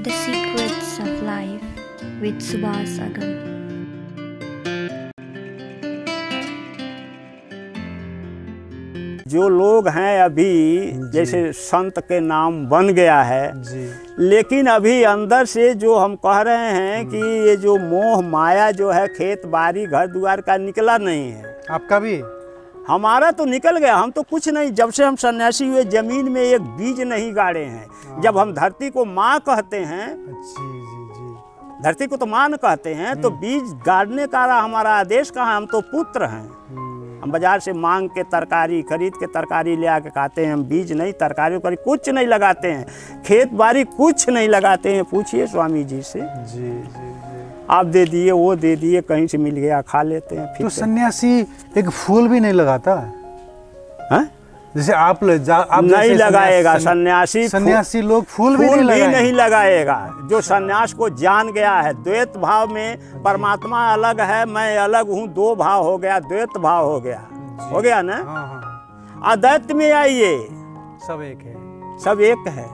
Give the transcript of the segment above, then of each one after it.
The Secrets of Life with Subhas Agam. जो लोग हैं अभी जैसे संत के नाम बन गया है जी। लेकिन अभी अंदर से जो हम कह रहे हैं कि ये जो मोह माया जो है खेत बाड़ी घर द्वार का निकला नहीं है। आपका भी? हमारा तो निकल गया। हम तो कुछ नहीं, जब से हम सन्यासी हुए जमीन में एक बीज नहीं गाड़े हैं। जब हम धरती को माँ कहते हैं, धरती को तो माँ कहते हैं, तो बीज गाड़ने का हमारा आदेश कहाँ? हम तो पुत्र हैं। हम बाजार से मांग के तरकारी खरीद के तरकारी ले आके खाते हैं। हम बीज नहीं, तरकारी कुछ नहीं लगाते हैं, खेत बाड़ी कुछ नहीं लगाते हैं। पूछिए स्वामी जी से। जी। आप दे दिए, वो दे दिए, कहीं से मिल गया खा लेते हैं। फिर तो सन्यासी एक फूल भी नहीं लगाता है? जैसे आप नहीं लगाएगा सन्यासी लोग फूल भी नहीं लगाएगा। जो सन्यास को जान गया है, द्वैत भाव में परमात्मा अलग है, मैं अलग हूँ, दो भाव हो गया, द्वैत भाव हो गया ना। अद्वैत में आइए, सब एक है, सब एक है।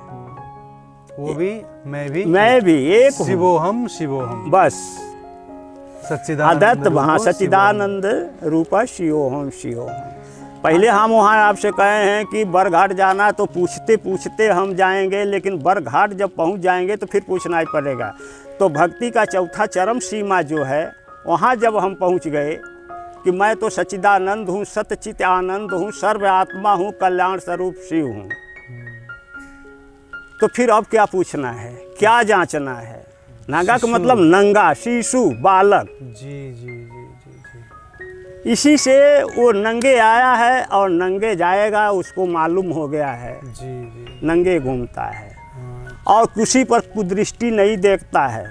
वो भी मैं भी एक, शिवोहम बस सच्चिदानंद, वहाँ सच्चिदानंद रूपा शिवोहम। पहले हम वहाँ आपसे कहे हैं कि बरघाट जाना, तो पूछते पूछते हम जाएंगे, लेकिन बरघाट जब पहुँच जाएंगे तो फिर पूछना ही पड़ेगा। तो भक्ति का चौथा चरम सीमा जो है, वहाँ जब हम पहुँच गए कि मैं तो सच्चिदानंद हूँ, सतचित आनंद हूँ, सर्व आत्मा हूँ, कल्याण स्वरूप शिव हूँ, तो फिर अब क्या पूछना है, क्या जांचना है? नागा का मतलब नंगा, शिशु, बालक। जी। इसी से वो नंगे आया है और नंगे जाएगा, उसको मालूम हो गया है। जी। नंगे घूमता है और किसी पर कुदृष्टि नहीं देखता है।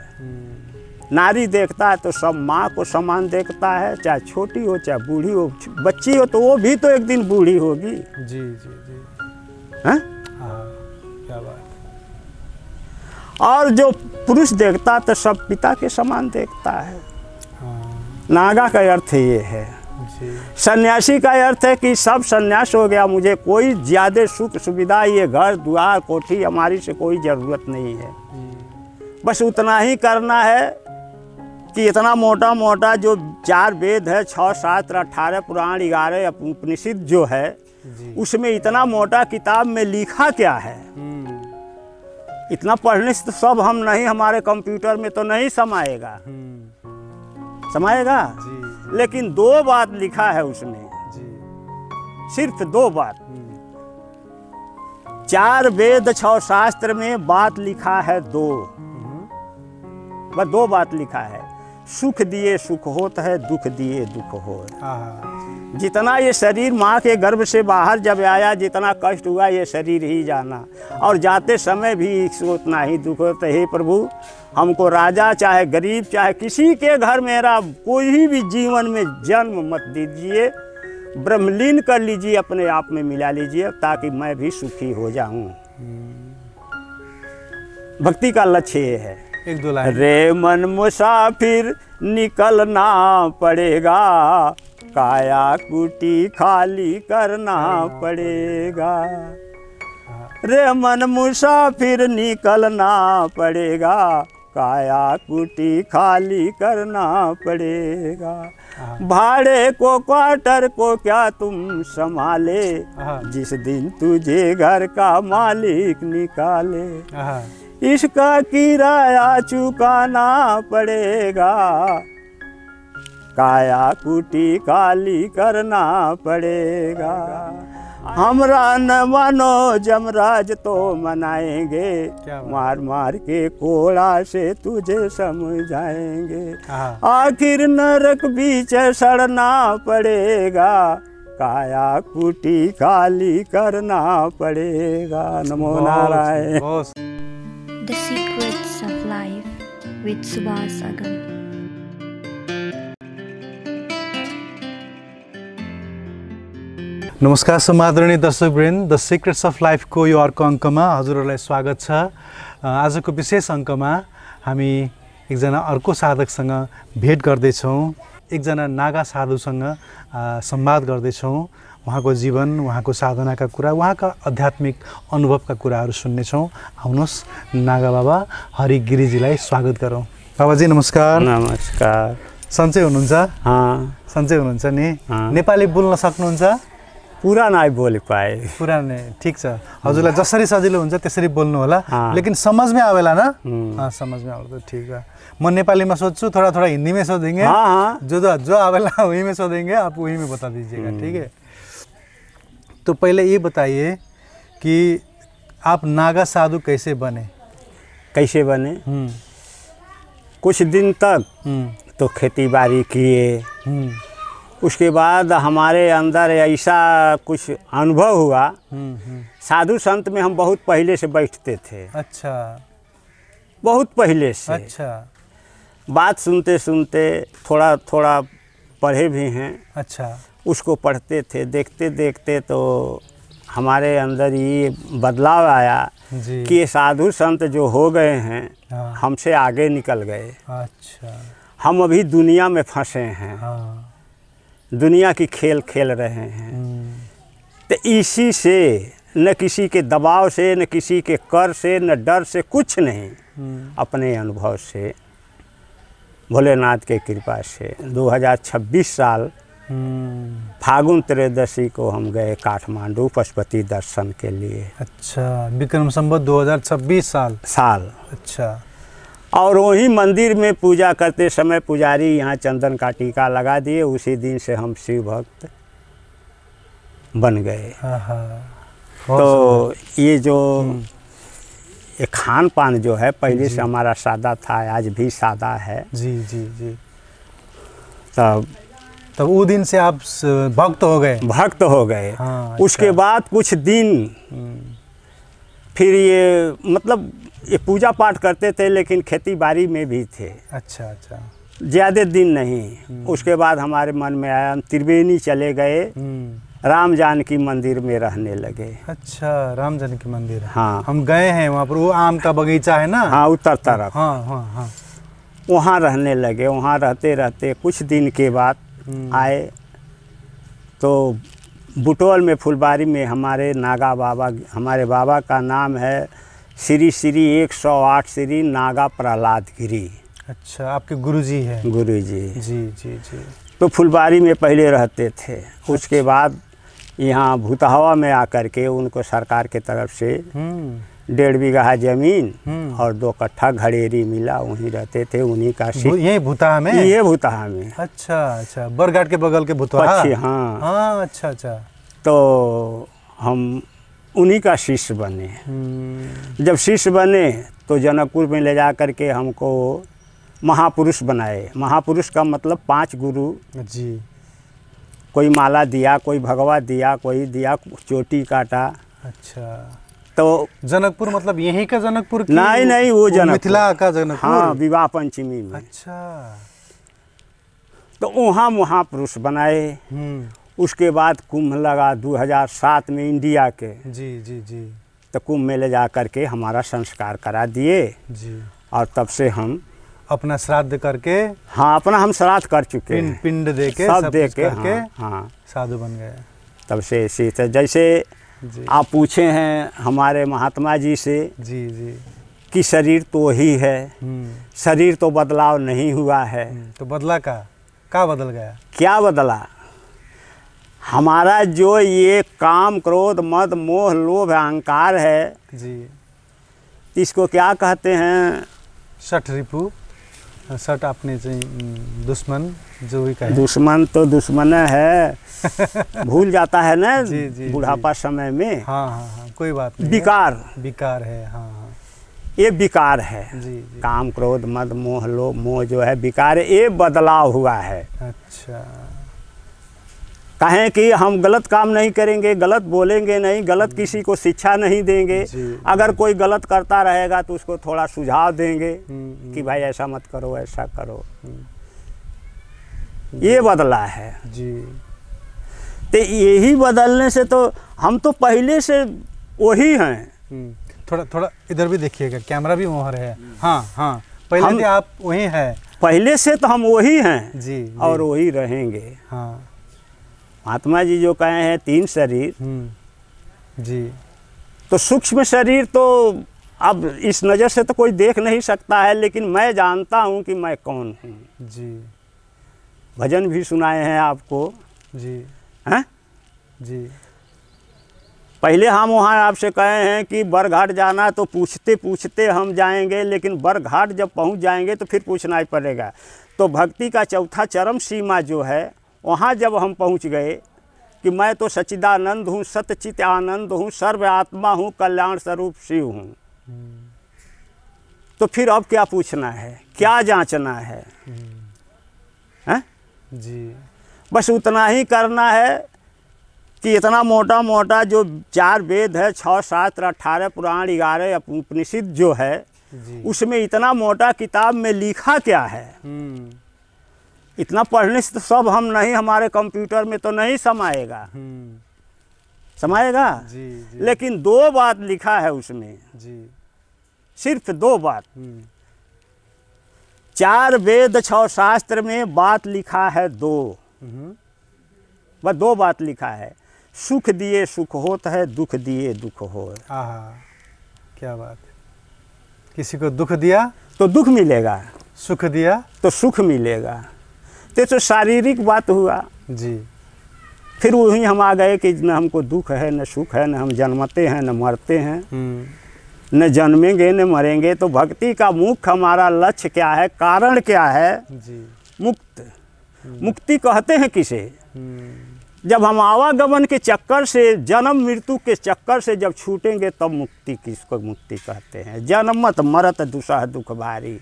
नारी देखता है तो सब माँ को समान देखता है, चाहे छोटी हो चाहे बूढ़ी हो। बच्ची हो तो वो भी तो एक दिन बूढ़ी होगी। जी। हैं? क्या बात। और जो पुरुष देखता है तो सब पिता के समान देखता है। नागा का अर्थ ये है। सन्यासी का अर्थ है कि सब सन्यास हो गया, मुझे कोई ज़्यादा सुख सुविधा, ये घर द्वार कोठी हमारी से कोई ज़रूरत नहीं है। बस उतना ही करना है कि इतना मोटा मोटा जो 4 वेद है, 6 शास्त्र, 18 पुराण, 11 उपनिषद जो है, उसमें इतना मोटा किताब में लिखा क्या है? इतना पढ़ने से तो सब हम नहीं, हमारे कंप्यूटर में तो नहीं समाएगा। लेकिन 2 बात लिखा है उसमें जी। सिर्फ 2 बात। 4 वेद 6 शास्त्र में बात लिखा है 2, बस 2 बात लिखा है। सुख दिए सुख होता है, दुख दिए दुख हो। जितना ये शरीर माँ के गर्भ से बाहर जब आया, जितना कष्ट हुआ ये शरीर ही जाना, और जाते समय भी उतना ही दुख होता है। हे प्रभु, हमको राजा चाहे गरीब चाहे किसी के घर मेरा कोई भी जीवन में जन्म मत दीजिए, ब्रह्मलीन कर लीजिए, अपने आप में मिला लीजिए, ताकि मैं भी सुखी हो जाऊं। भक्ति का लक्ष्य ये है। एक 2 लाइन। रे मन मुसाफिर निकलना पड़ेगा, काया कुटी खाली करना पड़ेगा। रे मन मुसाफिर निकलना पड़ेगा, काया कुटी खाली करना पड़ेगा। भाड़े को क्वार्टर को क्या तुम संभाले, जिस दिन तुझे घर का मालिक निकाले। इसका किराया चुकाना पड़ेगा, काया कुटी खाली करना पड़ेगा। हमरा न मानो जमराज तो मनाएंगे, मार मार के कोड़ा से तुझे समझाएंगे। आखिर नरक बीच सड़ना पड़ेगा, काया कुटी खाली करना पड़ेगा। नमो Narayan. The Secrets of Life with Subhas Agam. नमस्कार समादरणीय दर्शकवृन्द, द सिक्रेट्स अफ लाइफको यो अर्को अङ्कमा हजुरहरूलाई स्वागत छ। आजको विशेष अङ्कमा हामी एकजना अर्को साधकसँग भेट गर्दैछौँ। एकजना नागा साधुसँग संवाद गर्दैछौँ। उहाँको जीवन, उहाँको साधनाका कुरा, उहाँका आध्यात्मिक अनुभवका कुराहरू सुन्नेछौँ। आउनुहोस् नागा बाबा हरि गिरिजीलाई स्वागत गरौँ। बाबाजी नमस्कार। नमस्कार। सन्चै हुनुहुन्छ? सन्चै हुनुहुन्छ नि? नेपाली बोल्न सक्नुहुन्छ? पूरा नहीं बोल पाए। पूरा नहीं, ठीक छ। हजुरलाई जसरी सजिलो हुन्छ त्यसरी बोल्नु होला, लेकिन समझ में आवेला ना? हाँ, समझ में आवेला तो ठीक है। मैं नेपाली में सोचूं, थोड़ा थोड़ा हिंदी में सोचेंगे। जो आवेला वही में सोचेंगे, आप वही में बता दीजिएगा, ठीक है? तो पहले ये बताइए कि आप नागा साधु कैसे बने? कैसे बने? कुछ दिन तक तो खेती बाड़ी किए, उसके बाद हमारे अंदर ऐसा कुछ अनुभव हुआ। साधु संत में हम बहुत पहले से बैठते थे। अच्छा, बहुत पहले से। अच्छा, बात सुनते सुनते थोड़ा थोड़ा पढ़े भी हैं। अच्छा, उसको पढ़ते थे, देखते देखते तो हमारे अंदर ये बदलाव आया कि ये साधु संत जो हो गए हैं हमसे आगे निकल गए। अच्छा, हम अभी दुनिया में फंसे हैं। दुनिया की खेल खेल रहे हैं। तो इसी से न किसी के दबाव से, न किसी के कर से, न डर से, कुछ नहीं, अपने अनुभव से, भोलेनाथ के कृपा से 2026 साल फागुन त्रयोदशी को हम गए काठमांडू पशुपति दर्शन के लिए। अच्छा, विक्रम संवत 2026 साल। अच्छा, और वहीं मंदिर में पूजा करते समय पुजारी यहाँ चंदन का टीका लगा दिए। उसी दिन से हम शिव भक्त बन गए। तो ये जो ये खान पान जो है पहले से हमारा सादा था, आज भी सादा है। जी जी जी। तब वो दिन से आप भक्त हो गए? भक्त हो गए। उसके बाद कुछ दिन फिर ये मतलब ये पूजा पाठ करते थे, लेकिन खेती बाड़ी में भी थे। अच्छा अच्छा, ज़्यादा दिन नहीं। उसके बाद हमारे मन में आया, हम त्रिवेणी चले गए, राम जानकी मंदिर में रहने लगे। अच्छा, राम जानकी मंदिर। हाँ, हम गए हैं वहाँ पर, वो आम का बगीचा है ना? हाँ, उत्तर तरफ। हाँ हाँ हाँ, वहाँ रहने लगे। वहाँ रहते रहते कुछ दिन के बाद आए तो बुटोल में फुलबारी में हमारे नागा बाबा, हमारे बाबा का नाम है श्री श्री 108 श्री नागा प्रहलाद गिरी। अच्छा, आपके गुरुजी हैं? गुरुजी। जी जी जी। तो फुलबारी में पहले रहते थे। उसके बाद यहाँ भूतहवा में आकर के उनको सरकार के तरफ से 1.5 बीघा जमीन और 2 कट्ठा घड़ेरी मिला। वहीं रहते थे, उन्हीं का यही भूतहा में? ये भूतहा में। अच्छा अच्छा, बरघाट के बगल के भूतहा। हाँ हाँ, अच्छा अच्छा। तो हम उन्हीं का शिष्य बने। जब शिष्य बने तो जनकपुर में ले जा कर के हमको महापुरुष बनाए। महापुरुष का मतलब 5 गुरु जी। कोई माला दिया, कोई भगवा दिया, कोई दिया चोटी काटा। अच्छा, तो जनकपुर मतलब यहीं का जनकपुर? नहीं नहीं, वो जनकपुर, मिथिला का जनकपुर। हाँ, विवाह पंचमी में। अच्छा, तो वहाँ महापुरुष बनाए। उसके बाद कुंभ लगा 2007 में इंडिया के। जी जी जी। तो कुंभ में ले जा कर के हमारा संस्कार करा दिए जी। और तब से हम अपना श्राद्ध करके, हाँ, अपना हम श्राद्ध कर चुके हैं। पिंड दे के, सब दे के करके, हाँ, साधु बन गए। तब से इसी तरह जैसे आप पूछे हैं हमारे महात्मा जी से जी जी कि शरीर तो ही है, शरीर तो बदलाव नहीं हुआ है। तो बदला क्या बदल गया? क्या बदला? हमारा जो ये काम, क्रोध, मद, मोह, लोभ, अहंकार है जी, इसको क्या कहते हैं? सठ रिपु। सठ अपने दुश्मन जो भी कहे। दुश्मन तो दुश्मन है, भूल जाता है ना बुढ़ापा समय में। हाँ हाँ हाँ, कोई बात नहीं। विकार है। हाँ हाँ, ये विकार है जी, जी। काम, क्रोध, मद, मोह, लोभ, मोह जो है विकार है, ये बदलाव हुआ है। अच्छा, कहें कि हम गलत काम नहीं करेंगे, गलत बोलेंगे नहीं, गलत किसी को शिक्षा नहीं देंगे। अगर कोई गलत करता रहेगा तो उसको थोड़ा सुझाव देंगे कि भाई ऐसा मत करो, ऐसा करो। ये बदला है जी। तो यही बदलने से तो हम तो पहले से वही हैं। थोड़ा थोड़ा इधर भी देखिएगा, कैमरा भी वहाँ है। हाँ हाँ, पहले आप वही हैं। पहले से तो हम वही हैं जी, और वही रहेंगे। हाँ, महात्मा जी जो कहे हैं 3 शरीर जी, तो सूक्ष्म शरीर तो अब इस नज़र से तो कोई देख नहीं सकता है, लेकिन मैं जानता हूँ कि मैं कौन हूँ जी। भजन भी सुनाए हैं आपको जी, हैं जी। पहले हम वहाँ आपसे कहे हैं कि बरघाट जाना तो पूछते पूछते हम जाएंगे, लेकिन बरघाट जब पहुँच जाएंगे तो फिर पूछना ही पड़ेगा। तो भक्ति का चौथा चरम सीमा जो है, वहाँ जब हम पहुँच गए कि मैं तो सच्चिदानंद हूँ, सतचित आनंद हूँ, सर्व आत्मा हूँ, कल्याण स्वरूप शिव हूँ, तो फिर अब क्या पूछना है, क्या जांचना है? हैं जी, बस उतना ही करना है कि इतना मोटा मोटा जो 4 वेद है, 6 शास्त्र, 18 पुराण, 11 उपनिषद जो है, उसमें इतना मोटा किताब में लिखा क्या है? इतना पढ़ने से तो सब हम नहीं, हमारे कंप्यूटर में तो नहीं समाएगा, समाएगा जी, जी। लेकिन 2 बात लिखा है उसमें जी, सिर्फ 2 बात। 4 वेद 6 शास्त्र में बात लिखा है 2, बस 2 बात लिखा है। सुख दिए सुख होत है, दुख दिए दुख हो। क्या बात है। किसी को दुख दिया तो दुख मिलेगा, सुख दिया तो सुख मिलेगा। तो शारीरिक बात हुआ जी। फिर वहीं हम आ गए कि न हमको दुख है, न सुख है, न हम जन्मते हैं, न मरते हैं, न जन्मेंगे न मरेंगे। तो भक्ति का मुख्य हमारा लक्ष्य क्या है, कारण क्या है? जी। मुक्ति कहते हैं किसे? जब हम आवागमन के चक्कर से, जन्म मृत्यु के चक्कर से जब छूटेंगे तब मुक्ति, किसको मुक्ति कहते हैं? जन्मत मरत दुसह दुख भारी।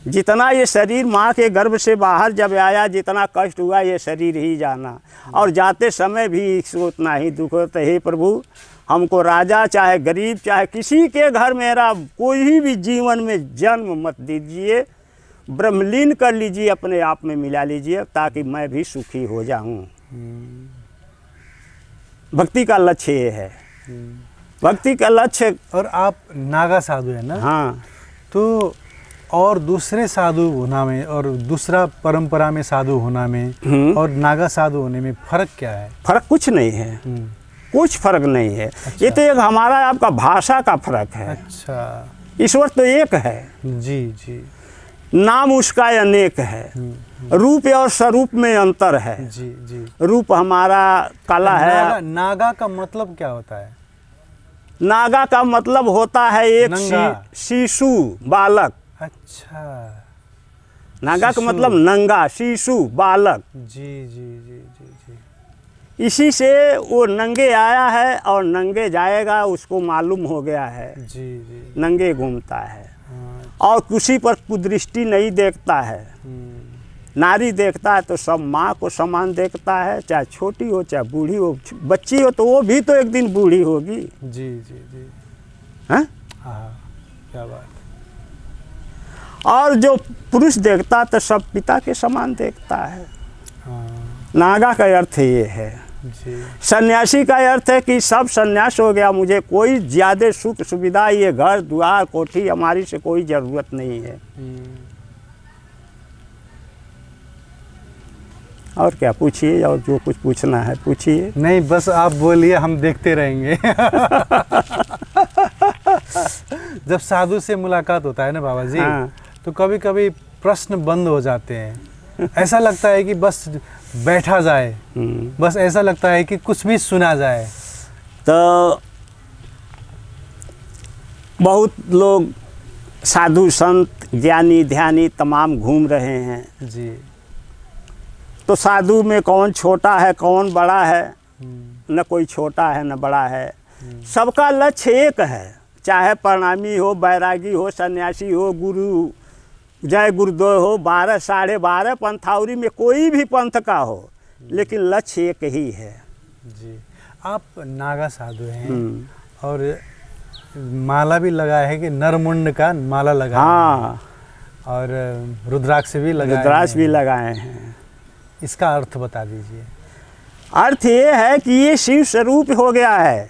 जितना ये शरीर माँ के गर्भ से बाहर जब आया, जितना कष्ट हुआ ये शरीर ही जाना, और जाते समय भी इसको उतना ही दुख होता है। हे प्रभु, हमको राजा चाहे गरीब चाहे किसी के घर मेरा कोई भी जीवन में जन्म मत दीजिए, ब्रह्मलीन कर लीजिए, अपने आप में मिला लीजिए, ताकि मैं भी सुखी हो जाऊं। भक्ति का लक्ष्य ये है, भक्ति का लक्ष्य। और आप नागा साधु है ना? हाँ। तो और दूसरे साधु होना में और दूसरा परंपरा में साधु होना में और नागा साधु होने में फ़र्क क्या है? फ़र्क कुछ नहीं है, कुछ फ़र्क नहीं है। अच्छा। ये तो एक हमारा आपका भाषा का फ़र्क है। अच्छा। ईश्वर तो एक है। जी जी। नाम उसका अनेक है, रूप और स्वरूप में अंतर है। जी जी। रूप हमारा काला है। नागा का मतलब क्या होता है? नागा का मतलब होता है एक शिशु, बालक। अच्छा। नागा का मतलब नंगा, शिशु, बालक। जी जी जी जी जी। इसी से वो नंगे आया है और नंगे जाएगा, उसको मालूम हो गया है। जी जी। नंगे घूमता है और किसी पर कुदृष्टि नहीं देखता है। नारी देखता है तो सब माँ को समान देखता है, चाहे छोटी हो चाहे बूढ़ी हो। बच्ची हो तो वो भी तो एक दिन बूढ़ी होगी। जी जी जी। हैं? हाँ, क्या बात। और जो पुरुष देखता तो सब पिता के समान देखता है। नागा का अर्थ ये है। सन्यासी का अर्थ है कि सब सन्यास हो गया, मुझे कोई ज़्यादा सुख सुविधा, ये घर द्वार कोठी हमारी से कोई ज़रूरत नहीं है। और क्या पूछिए, और जो कुछ पूछना है पूछिए। नहीं, बस आप बोलिए, हम देखते रहेंगे। जब साधु से मुलाकात होता है ना बाबा जी, हाँ। तो कभी कभी प्रश्न बंद हो जाते हैं। ऐसा लगता है कि बस बैठा जाए, बस ऐसा लगता है कि कुछ भी सुना जाए। तो बहुत लोग साधु संत ज्ञानी ध्यानी तमाम घूम रहे हैं जी। तो साधु में कौन छोटा है कौन बड़ा है? न कोई छोटा है न बड़ा है, सबका लक्ष्य एक है। चाहे प्रणामी हो, बैरागी हो, सन्यासी हो, गुरु जय गुरुदेव हो, 12 साढ़े 12 पंथावरी में कोई भी पंथ का हो, लेकिन लक्ष्य एक ही है। जी। आप नागा साधु हैं और माला भी लगाया है कि नरमुंड का माला लगाया। हाँ। और रुद्राक्ष भी लगाए, रुद्राक्ष भी लगाए हैं। इसका अर्थ बता दीजिए। अर्थ ये है कि ये शिव स्वरूप हो गया है।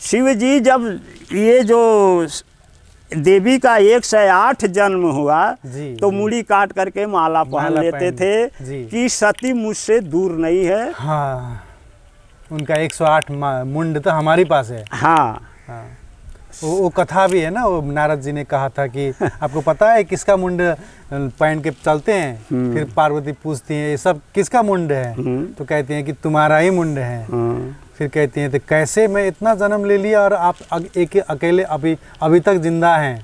शिव जी जब ये जो देवी का 108 जन्म हुआ तो मूड़ी काट करके माला पहन लेते थे कि सती मुझसे दूर नहीं है। हाँ, उनका 108 मुंड तो हमारे पास है। हाँ, हाँ। वो कथा भी है ना, वो नारद जी ने कहा था कि आपको पता है किसका मुंड पहन के चलते हैं? फिर पार्वती पूछती है ये सब किसका मुंड है? तो कहते हैं कि तुम्हारा ही मुंड है। फिर कहती हैं तो कैसे मैं इतना जन्म ले लिया और आप एक अकेले अभी तक जिंदा हैं?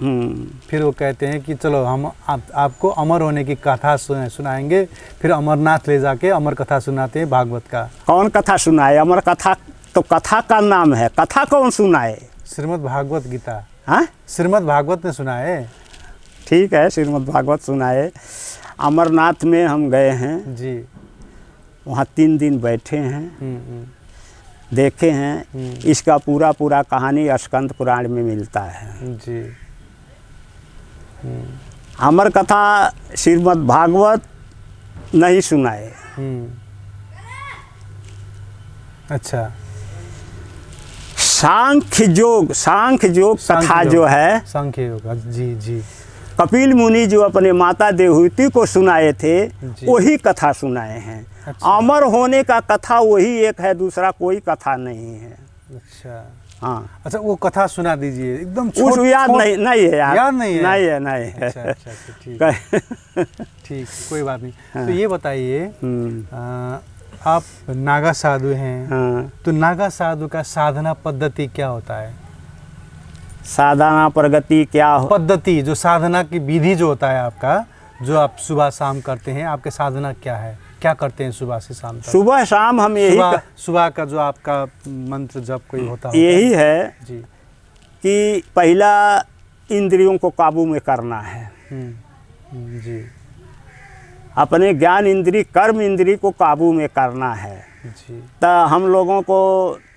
फिर वो कहते हैं कि चलो हम आपको अमर होने की कथा सुनाएंगे। फिर अमरनाथ ले जाके अमर कथा सुनाते हैं भागवत का। कौन कथा सुनाए? अमर कथा तो कथा का नाम है, कथा कौन सुनाए? श्रीमद् भागवत गीता। हाँ, श्रीमद् भागवत ने सुनाए। ठीक है, श्रीमद् भागवत सुनाए। अमरनाथ में हम गए हैं जी, वहाँ 3 दिन बैठे हैं, देखे हैं। इसका पूरा कहानी स्कंद पुराण में मिलता है जी। अमर कथा श्रीमद् भागवत नहीं सुनाए। अच्छा, सांख्य योग कथा जो है, सांख्य योग, जी जी, कपिल मुनि जो अपने माता देवहूति को सुनाए थे वही कथा सुनाए हैं। अच्छा। अमर होने का कथा वही एक है, दूसरा कोई कथा नहीं है। अच्छा, हाँ। अच्छा, वो कथा सुना दीजिए एकदम। उस याद नहीं है यार, याद नहीं है, नहीं है। अच्छा, ठीक ठीक, कोई बात नहीं। हाँ। तो ये बताइए, आप नागा साधु हैं। हाँ। तो नागा साधु का साधना पद्धति क्या होता है? साधना प्रगति क्या पद्धति, जो साधना की विधि जो होता है आपका, जो आप सुबह शाम करते हैं, आपके साधना क्या है? क्या करते हैं सुबह से शाम तक? सुबह शाम हम यही सुबह का जो आपका मंत्र जप कोई होता है यही है जी, कि पहला इंद्रियों को काबू में करना है। जी, अपने ज्ञान इंद्री कर्म इंद्री को काबू में करना है जी। तो हम लोगों को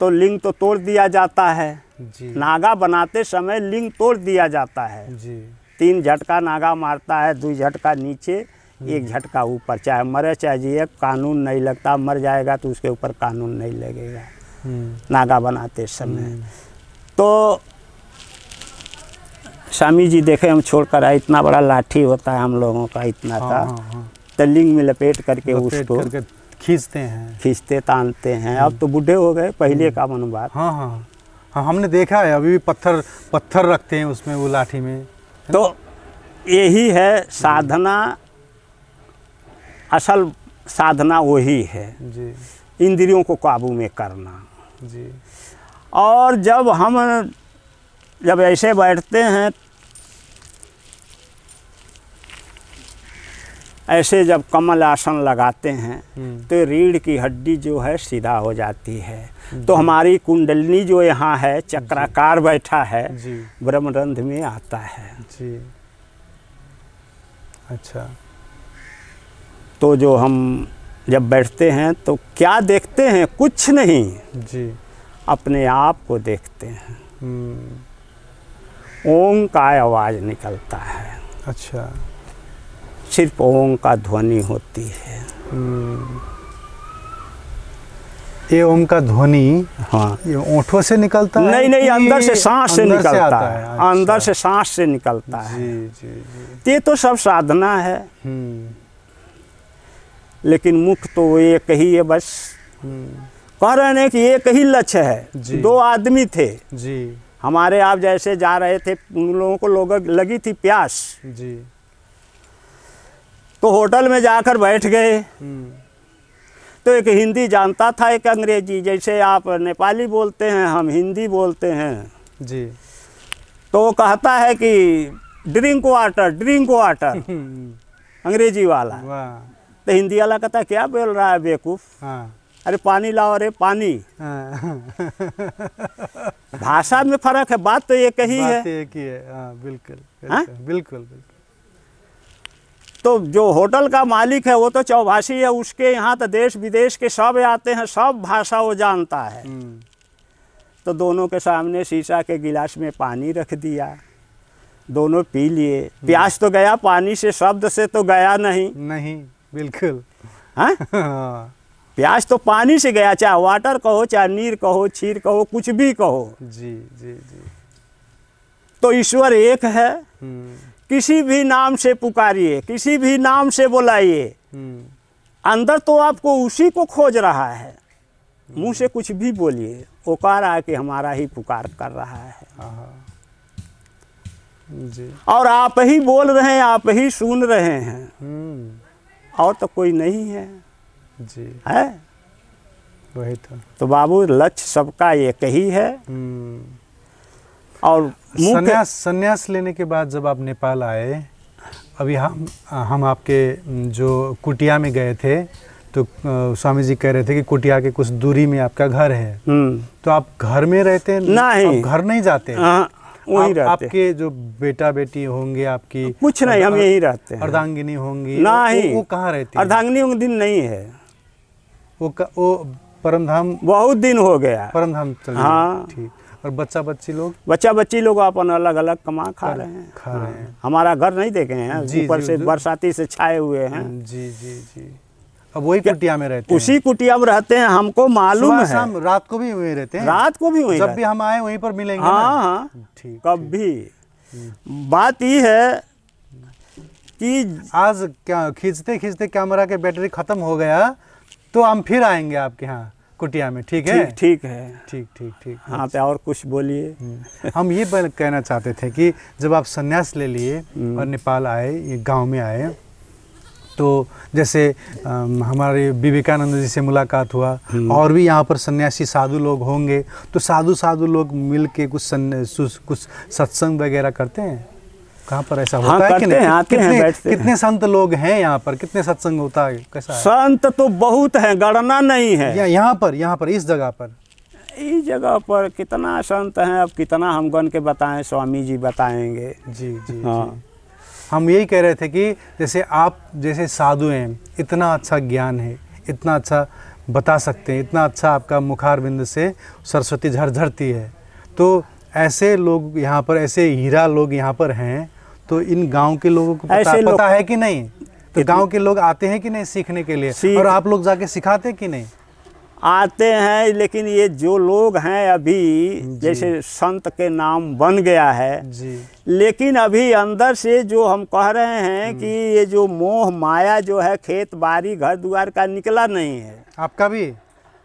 तो लिंग तो तोड़ दिया जाता है जी। नागा बनाते समय लिंग तोड़ दिया जाता है जी। 3 झटका नागा मारता है, 2 झटका नीचे, 1 झटका ऊपर। चाहे मरे चाहे जिए, कानून नहीं लगता। मर जाएगा तो उसके ऊपर कानून नहीं लगेगा नागा बनाते समय। तो स्वामी जी देखे हम छोड़कर आए, इतना बड़ा लाठी होता है हम लोगों का, इतना का। तो लिंग में लपेट करके उसको खींचते तानते हैं। अब तो बूढ़े हो गए, पहले का मन बात। हाँ हाँ हाँ, हमने देखा है, अभी भी पत्थर रखते हैं उसमें, वो लाठी में। तो यही है साधना, असल साधना वही है जी, इंद्रियों को काबू में करना जी। और जब ऐसे बैठते हैं, ऐसे जब कमल आसन लगाते हैं तो रीढ़ की हड्डी जो है सीधा हो जाती है। तो हमारी कुंडलिनी जो यहाँ है चक्राकार बैठा है, ब्रह्मरंध्र में आता है जी। अच्छा, तो जो हम जब बैठते हैं तो क्या देखते हैं? कुछ नहीं जी, अपने आप को देखते हैं। ओम का आवाज़ निकलता है। अच्छा, सिर्फ ओम का ध्वनि होती है। ये ओम का ध्वनि, हाँ, ये ओंठों से निकलता है? नहीं, अंदर से सांस से निकलता है। अच्छा। अंदर से सांस से निकलता है। जी जी जी। ये तो सब साधना है, लेकिन मुख्य तो एक ही है बस। कह रहे हैं कि एक ही लक्ष्य है। 2 आदमी थे जी, हमारे, आप जैसे जा रहे थे, उन लोगों को लगी थी प्यास जी, तो होटल में जाकर बैठ गए। तो एक हिंदी जानता था, एक अंग्रेजी। जैसे आप नेपाली बोलते हैं, हम हिंदी बोलते हैं जी। तो वो कहता है कि ड्रिंक वाटर अंग्रेजी वाला। तो हिंदी वाला कहता क्या बोल रहा है बेवकूफ? हाँ। अरे पानी लाओ, अरे पानी। भाषा में फर्क है, बात तो एक ही है। एक ही है। हाँ, बिल्कुल बिल्कुल। तो जो होटल का मालिक है वो तो चौभाषी है, उसके यहाँ तो देश विदेश के सब आते हैं, सब भाषा वो जानता है। तो दोनों के सामने शीशा के गिलास में पानी रख दिया, दोनों पी लिए। प्यास तो गया, पानी से शब्द से तो गया नहीं। बिल्कुल। हाँ, प्यास तो पानी से गया, चाहे वाटर कहो, चाहे नीर कहो, क्षीर कहो, कुछ भी कहो। जी जी जी। तो ईश्वर एक है। किसी भी नाम से पुकारिए, किसी भी नाम से बुलाइए, अंदर तो आपको उसी को खोज रहा है। मुंह से कुछ भी बोलिए, वो कह रहा है कि हमारा ही पुकार कर रहा है जी। और आप ही बोल रहे हैं, आप ही सुन रहे हैं, और तो कोई नहीं है जी। है वही तो बाबू लक्ष्य सबका एक ही है। और संन्यास लेने के बाद जब आप नेपाल आए, अभी हम आपके जो कुटिया में गए थे तो स्वामी जी कह रहे थे कि कुटिया के कुछ दूरी में आपका घर है। तो आप घर में रहते हैं? नहीं, घर नहीं जाते? वहीं रहते। आपके जो बेटा बेटी होंगे आपकी? कुछ नहीं, हम यहीं रहते हैं। अर्धांगिनी होंगी? नहीं, वो कहाँ रहती है? अर्धांगिनी उन दिन नहीं है, वो परमधाम बहुत दिन हो गया, परमधाम चल गए। हाँ ठीक। और बच्चा बच्ची लोग अपन अलग अलग कमा खा रहे हैं। हमारा घर नहीं देखे हैं, ऊपर से बरसाती से छाए हुए हैं। जी जी जी। अब वही कुटिया में रहते हैं? उसी कुटिया में रहते हैं, हमको मालूम है। रात को भी वहीं रहते हैं? रात को भी वहीं, जब भी हम आए वहीं पर मिलेंगे। हाँ ठीक, कब भी। बात ये है कि आज क्या खींचते खींचते कैमरा के बैटरी खत्म हो गया तो हम फिर आएंगे आपके यहाँ कुटिया में। ठीक है? ठीक है। ठीक ठीक ठीक। हाँ पे और कुछ बोलिए। हम ये कहना चाहते थे कि जब आप संन्यास ले लिए और नेपाल आए, ये गांव में आए, तो जैसे हमारे विवेकानंद जी से मुलाकात हुआ, और भी यहाँ पर सन्यासी साधु लोग होंगे, तो साधु लोग मिल के कुछ सत्संग वगैरह करते हैं? कहाँ पर ऐसा होता है कि नहीं? आते हैं, बैठते कितने संत लोग हैं यहाँ पर? कितने सत्संग होता है? कैसा है? संत तो बहुत है, गणना नहीं है। यहाँ पर इस जगह पर कितना संत हैं, अब कितना हम गण के बताएं, स्वामी जी बताएंगे। जी जी हाँ जी। हम यही कह रहे थे कि जैसे आप जैसे साधु हैं, इतना अच्छा ज्ञान है, इतना अच्छा बता सकते हैं, इतना अच्छा आपका मुखारबिंद से सरस्वती झरझरती है, तो ऐसे लोग यहाँ पर, ऐसे हीरा लोग यहाँ पर हैं, तो इन गांव के लोगों को पता है कि नहीं? तो गांव के लोग आते हैं कि नहीं सीखने के लिए? और आप लोग जाके सिखाते कि नहीं? आते हैं, लेकिन ये जो लोग हैं अभी जैसे संत के नाम बन गया है जी, लेकिन अभी अंदर से जो हम कह रहे हैं कि ये जो मोह माया जो है खेत बाड़ी घर द्वार का निकला नहीं है। आपका भी?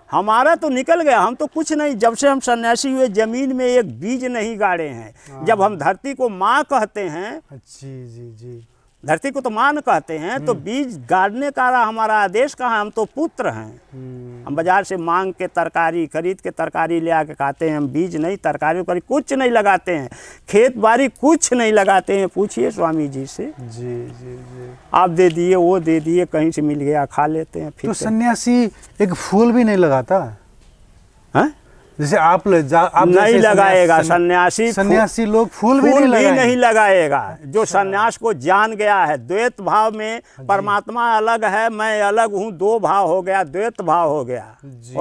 हमारा तो निकल गया, हम तो कुछ नहीं, जब से हम सन्यासी हुए जमीन में एक बीज नहीं गाड़े हैं। जब हम धरती को माँ कहते हैं, जी जी जी, धरती को तो मान कहते हैं, तो बीज गाड़ने का हमारा आदेश कहाँ? हम तो पुत्र हैं। हम बाजार से मांग के तरकारी खरीद के तरकारी ले आके खाते हैं। हम बीज नहीं, तरकारी कुछ नहीं लगाते हैं, खेत बाड़ी कुछ नहीं लगाते हैं। पूछिए स्वामी जी से। जी जी जी। आप दे दिए, वो दे दिए, कहीं से मिल गया खा लेते हैं। फिर तो सन्यासी एक फूल भी नहीं लगाता है? जैसे आप नहीं लगाएगा सन्यासी लोग फूल भी नहीं लगाएगा। जो सन्यास को जान गया है, द्वैत भाव में परमात्मा अलग है, मैं अलग हूँ, दो भाव हो गया, द्वैत भाव हो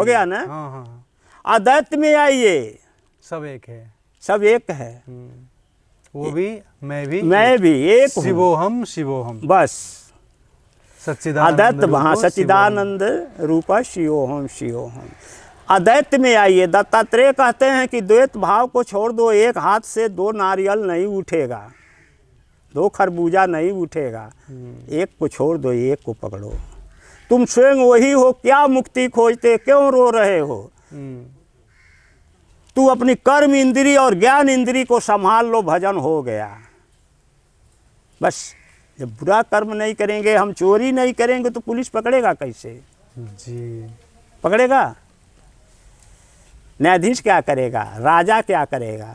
गया ना। हाँ। अद्वैत में आइए, सब एक है, सब एक है। वो भी मैं भी एक, शिवोहम बस सच्चिदानंद वहाँ सच्चिदानंद रूप शिवोहम। अद्वैत में आइए। दत्तात्रेय कहते हैं कि द्वैत भाव को छोड़ दो, एक हाथ से दो नारियल नहीं उठेगा, दो खरबूजा नहीं उठेगा, एक को छोड़ दो, एक को पकड़ो। तुम स्वयं वही हो, क्या मुक्ति खोजते, क्यों रो रहे हो? तू अपनी कर्म इंद्री और ज्ञान इंद्री को संभाल लो, भजन हो गया। बस जब बुरा कर्म नहीं करेंगे, हम चोरी नहीं करेंगे, तो पुलिस पकड़ेगा कैसे? जी पकड़ेगा? न्यायाधीश क्या करेगा? राजा क्या करेगा?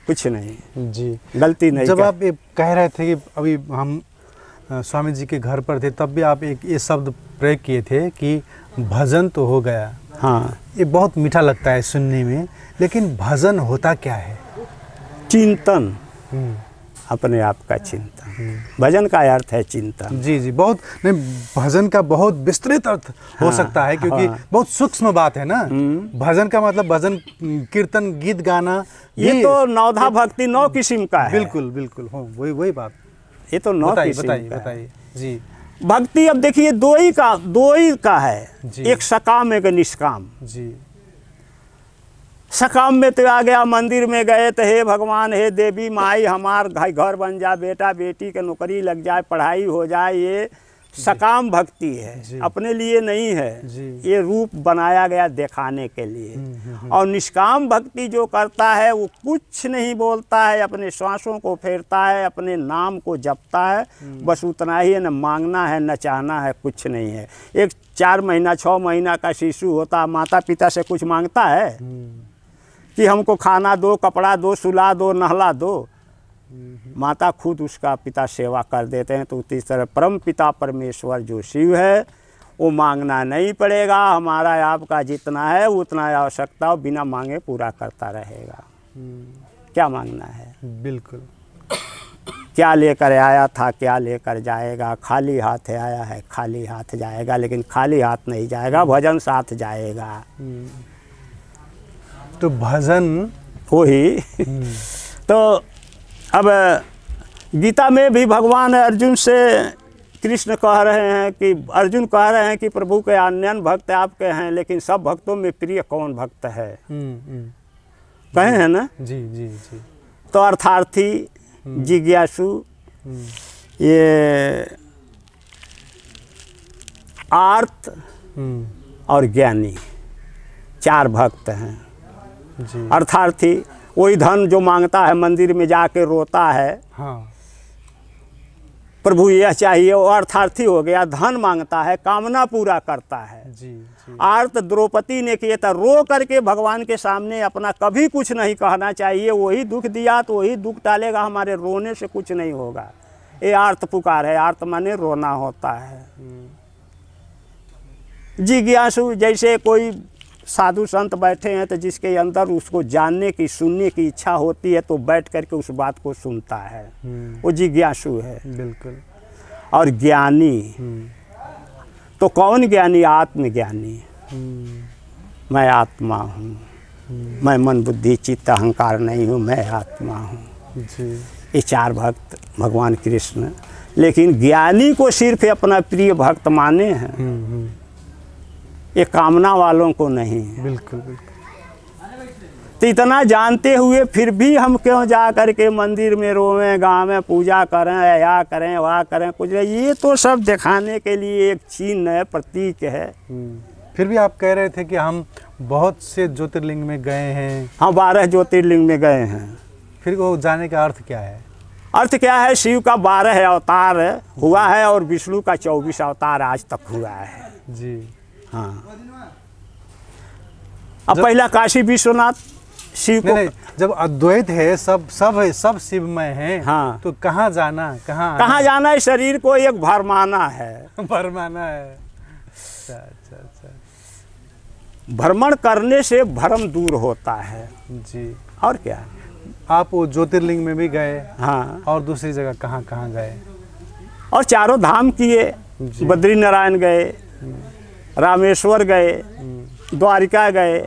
कुछ नहीं। जी, गलती नहीं। जब आप ये कह रहे थे कि अभी हम स्वामी जी के घर पर थे, तब भी आप एक ये शब्द प्रयोग किए थे कि भजन तो हो गया। हाँ, ये बहुत मीठा लगता है सुनने में, लेकिन भजन होता क्या है? चिंतन, अपने आप का चिंतन। भजन का अर्थ है चिंतन। जी जी, बहुत नहीं, भजन का बहुत विस्तृत अर्थ हो सकता है, क्योंकि बहुत सूक्ष्म बात है ना। भजन का मतलब भजन कीर्तन गीत गाना, ये तो नवधा भक्ति 9 किस्म का है। बिल्कुल बिल्कुल, हाँ वही बात। ये तो 9 किस्म का है। बताइए जी। भक्ति अब देखिए दो ही का है, एक सकाम एक निष्काम। जी। सकाम में तो आ गया, मंदिर में गए तो हे भगवान, हे देवी माई, हमार घर बन जाए, बेटा बेटी के नौकरी लग जाए, पढ़ाई हो जाए। ये सकाम भक्ति है, अपने लिए नहीं है। ये रूप बनाया गया दिखाने के लिए। और निष्काम भक्ति जो करता है वो कुछ नहीं बोलता है, अपने श्वासों को फेरता है, अपने नाम को जपता है, बस उतना ही है। न मांगना है न चाहना है, कुछ नहीं है। एक 4 महीना 6 महीना का शिशु होता, माता पिता से कुछ मांगता है कि हमको खाना दो, कपड़ा दो, सुला दो, नहला दो। माता खुद उसका पिता सेवा कर देते हैं। तो इस तरह परम पिता परमेश्वर जो शिव है वो मांगना नहीं पड़ेगा। हमारा आपका जितना है उतना आवश्यकता हो बिना मांगे पूरा करता रहेगा। क्या मांगना है? बिल्कुल। क्या लेकर आया था, क्या लेकर जाएगा? खाली हाथ आया है, खाली हाथ जाएगा। लेकिन खाली हाथ नहीं जाएगा, भजन साथ जाएगा। तो भजन वही तो अब गीता में भी भगवान अर्जुन से कृष्ण कह रहे हैं कि अर्जुन कह रहे हैं कि प्रभु के अन्य भक्त आपके हैं, लेकिन सब भक्तों में प्रिय कौन भक्त है? कहे हैं ना? जी जी जी। तो अर्थार्थी, जिज्ञासु, ये आर्त और ज्ञानी, 4 भक्त हैं। अर्थार्थी वही धन जो मांगता है, मंदिर में जाके रोता है, हाँ, प्रभु यह चाहिए, वो अर्थार्थी हो गया। धन मांगता है, कामना पूरा करता है। जी, जी। आर्त द्रौपदी ने किया था, रो करके भगवान के सामने अपना कभी कुछ नहीं कहना चाहिए। वही दुख दिया तो वही दुख टालेगा, हमारे रोने से कुछ नहीं होगा। ये आर्त पुकार है। आर्त माने रोना होता है। जिज्ञासु, जैसे कोई साधु संत बैठे हैं तो जिसके अंदर उसको जानने की, सुनने की इच्छा होती है तो बैठ करके उस बात को सुनता है, वो जिज्ञासु है। बिल्कुल। और ज्ञानी, तो कौन ज्ञानी? आत्मज्ञानी। मैं आत्मा हूँ, मैं मन बुद्धि चित्त अहंकार नहीं हूँ, मैं आत्मा हूँ। ये 4 भक्त भगवान कृष्ण। लेकिन ज्ञानी को सिर्फ अपना प्रिय भक्त माने हैं, ये कामना वालों को नहीं। बिल्कुल बिल्कुल। तो इतना जानते हुए फिर भी हम क्यों जा कर के मंदिर में रोवें, गाँव में पूजा करें, या करें वह करें, कुछ नहीं। ये तो सब दिखाने के लिए एक चिन्ह है, प्रतीक है। फिर भी आप कह रहे थे कि हम बहुत से ज्योतिर्लिंग में गए हैं। हाँ, 12 ज्योतिर्लिंग में गए हैं। फिर वो जाने का अर्थ क्या है? अर्थ क्या है? शिव का 12 अवतार हुआ है और विष्णु का 24 अवतार आज तक हुआ है। जी हाँ। अब पहला काशी विश्वनाथ शिव को नहीं, जब अद्वैत है, सब शिवमय है। हाँ। तो कहाँ जाना, कहाँ जाना है? शरीर को एक भरमाना है। भरमाना है। अच्छा। भ्रमण करने से भ्रम दूर होता है। जी। और क्या? आप वो ज्योतिर्लिंग में भी गए? हाँ। और दूसरी जगह कहाँ गए? और 4 धाम किए। बद्री नारायण गए, रामेश्वर गए, द्वारिका गए,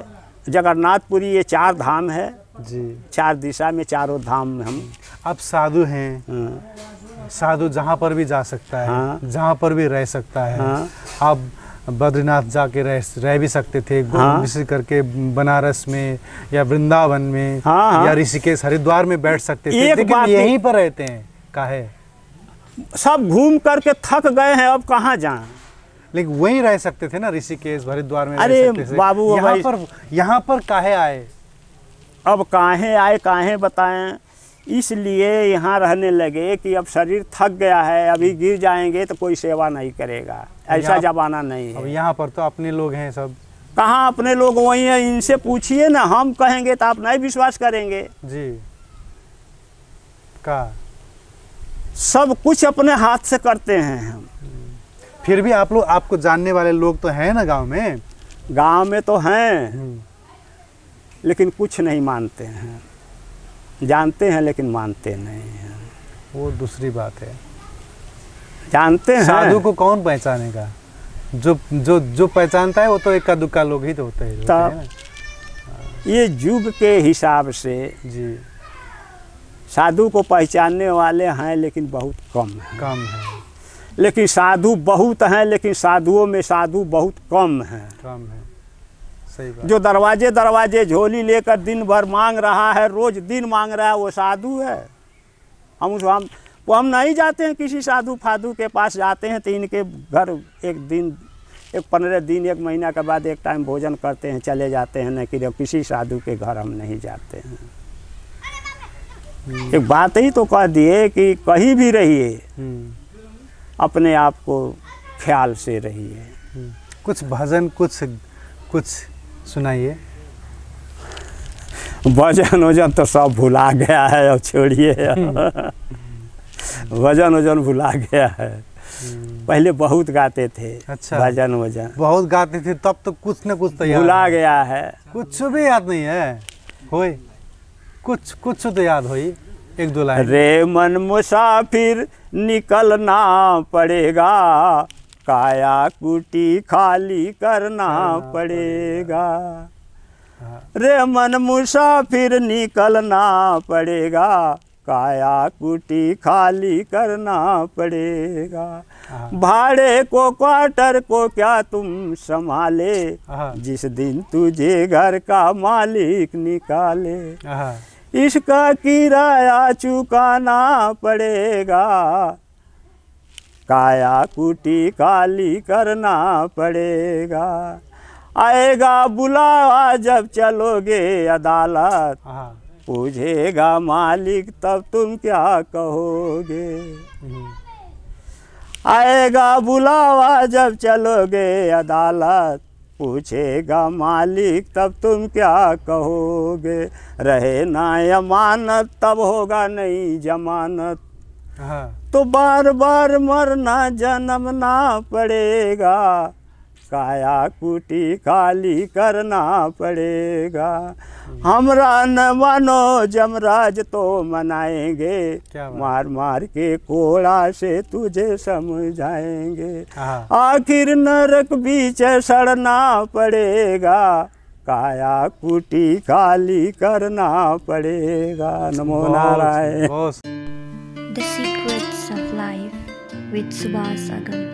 जगन्नाथपुरी। ये 4 धाम है जी। 4 दिशा में, 4 धाम में हम। आप साधु हैं। साधु जहाँ पर भी जा सकता है। हाँ। जहाँ पर भी रह सकता है। हाँ। आप बद्रीनाथ जाके रह भी सकते थे। हाँ। विशेष करके बनारस में या वृंदावन में। हाँ। या ऋषिकेश हरिद्वार में बैठ सकते थे। एक लेकिन बात यहीं पर रहते हैं। काहे? सब घूम करके थक गए हैं, अब कहाँ जाएं? लेकिन वहीं रह सकते थे ना, ऋषिकेश हरिद्वार में। अरे बाबू, यहाँ पर काहे आए? अब काहे आए, काहे बताएं? इसलिए यहाँ रहने लगे कि अब शरीर थक गया है, अभी गिर जाएंगे तो कोई सेवा नहीं करेगा। ऐसा जमाना नहीं है। अब यहाँ पर तो अपने लोग हैं सब। कहाँ अपने लोग? वही हैं, इनसे पूछिए ना। हम कहेंगे तो आप नहीं विश्वास करेंगे। जी। का सब कुछ अपने हाथ से करते हैं हम। फिर भी आप लोग, आपको जानने वाले लोग तो हैं ना गांव में? गांव में तो हैं, लेकिन कुछ नहीं मानते हैं। जानते हैं लेकिन मानते नहीं हैं। वो दूसरी बात है। जानते हैं। साधु को कौन पहचानेगा? जो पहचानता है वो तो इक्का दुक्का लोग ही तो होते हैं ना। ये युग के हिसाब से जी साधु को पहचानने वाले हैं, लेकिन बहुत कम है। लेकिन साधु बहुत हैं, लेकिन साधुओं में साधु बहुत कम है। सही बात। जो दरवाजे दरवाजे झोली लेकर दिन भर मांग रहा है, रोज दिन मांग रहा है, वो साधु है? हम नहीं जाते हैं किसी साधु फाधु के पास, जाते हैं तो इनके घर एक दिन, एक 15 दिन, एक महीना के बाद एक टाइम भोजन करते हैं, चले जाते हैं। नहीं कि किसी साधु के घर हम नहीं जाते हैं। एक बात ही तो कह दिए कि कहीं भी रहिए अपने आप को ख्याल से रहिए। कुछ भजन कुछ सुनाइए। भजन वजन तो सब भुला गया है, अब छोड़िए। भजन वजन भुला गया है। पहले बहुत गाते थे। अच्छा, भजन वजन बहुत गाते थे, तब तो कुछ न कुछ तो भुला गया है। कुछ भी याद नहीं है। होए कुछ तो याद होई, एक दो लाइन। रे मन मुसाफिर निकलना पड़ेगा, काया कुटी खाली करना पड़ेगा। रे मन मुसाफिर निकलना पड़ेगा, काया कुटी खाली करना पड़ेगा। भाड़े को क्वार्टर को क्या तुम संभाले, जिस दिन तुझे घर का मालिक निकाले। इसका किराया चुकाना पड़ेगा, काया कुटी खाली करना पड़ेगा। आएगा बुलावा जब चलोगे अदालत, पूछेगा मालिक तब तुम क्या कहोगे। आएगा बुलावा जब चलोगे अदालत, पूछेगा मालिक तब तुम क्या कहोगे। रहे ना अमानत तब होगा नहीं जमानत, तो बार बार मरना जन्मना पड़ेगा, काया कुटी खाली करना पड़ेगा। हमरा न मानो जमराज तो मनाएंगे, मार मार के कोड़ा से तुझे समझाएंगे। आखिर नरक बीच सड़ना पड़ेगा, काया कुटी खाली करना पड़ेगा। नमो Narayan. The Secrets of Life with Subhas Agam।